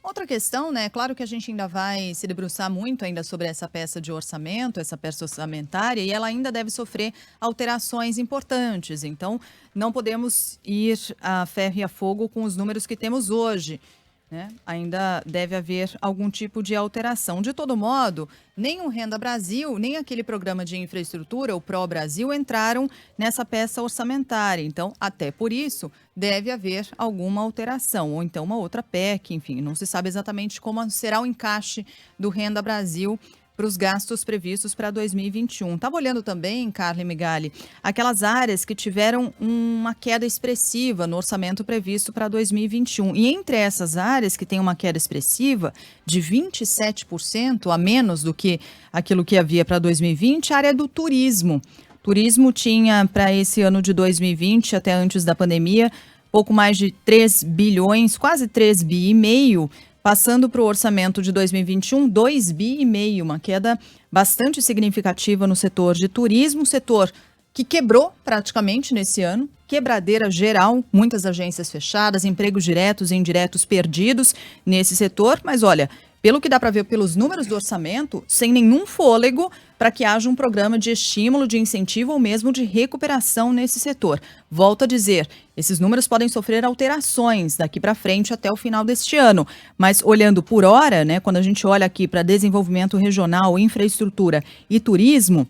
Outra questão, né? Claro que a gente ainda vai se debruçar muito ainda sobre essa peça de orçamento, essa peça orçamentária, e ela ainda deve sofrer alterações importantes. Então, não podemos ir a ferro e a fogo com os números que temos hoje, né? Ainda deve haver algum tipo de alteração. De todo modo, nem o Renda Brasil, nem aquele programa de infraestrutura, o Pro Brasil, entraram nessa peça orçamentária. Então, até por isso, deve haver alguma alteração, ou então uma outra PEC, enfim, não se sabe exatamente como será o encaixe do Renda Brasil para os gastos previstos para 2021. Estava olhando também, Carla Megali, aquelas áreas que tiveram uma queda expressiva no orçamento previsto para 2021. E entre essas áreas que tem uma queda expressiva de 27% a menos do que aquilo que havia para 2020, a área do turismo. Turismo tinha para esse ano de 2020, até antes da pandemia, pouco mais de 3 bilhões, quase 3 bi e meio, passando para o orçamento de 2021, 2 bi e meio, uma queda bastante significativa no setor de turismo, setor que quebrou praticamente nesse ano, quebradeira geral, muitas agências fechadas, empregos diretos e indiretos perdidos nesse setor, mas olha, pelo que dá para ver pelos números do orçamento, sem nenhum fôlego para que haja um programa de estímulo, de incentivo ou mesmo de recuperação nesse setor. Volto a dizer, esses números podem sofrer alterações daqui para frente até o final deste ano, mas olhando por hora, né, quando a gente olha aqui para desenvolvimento regional, infraestrutura e turismo,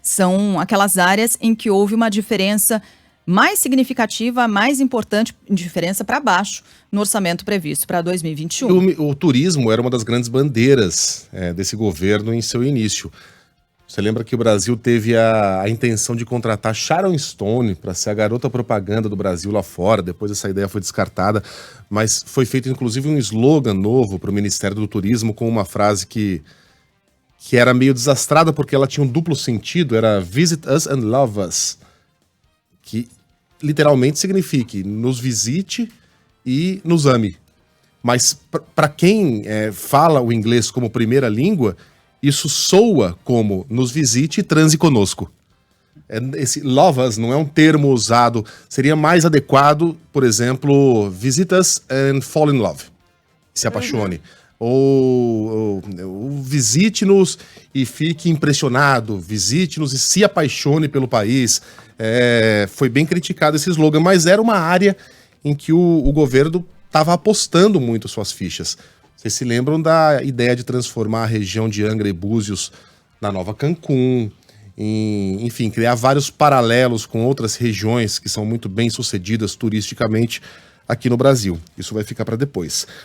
são aquelas áreas em que houve uma diferença mais significativa, mais importante, diferença para baixo no orçamento previsto para 2021. O turismo era uma das grandes bandeiras desse governo em seu início. Você lembra que o Brasil teve a intenção de contratar Sharon Stone para ser a garota propaganda do Brasil lá fora, depois essa ideia foi descartada, mas foi feito inclusive um slogan novo para o Ministério do Turismo com uma frase que era meio desastrada porque ela tinha um duplo sentido, era Visit Us and Love Us, que literalmente significa nos visite e nos ame. Mas para quem fala o inglês como primeira língua, isso soa como nos visite e transe conosco. Esse love us não é um termo usado, seria mais adequado, por exemplo, visit us and fall in love, se apaixone. Ou visite-nos e fique impressionado, visite-nos e se apaixone pelo país. Foi bem criticado esse slogan, mas era uma área em que o governo estava apostando muito suas fichas. Vocês se lembram da ideia de transformar a região de Angra e Búzios na nova Cancún, enfim, criar vários paralelos com outras regiões que são muito bem sucedidas turisticamente aqui no Brasil. Isso vai ficar para depois.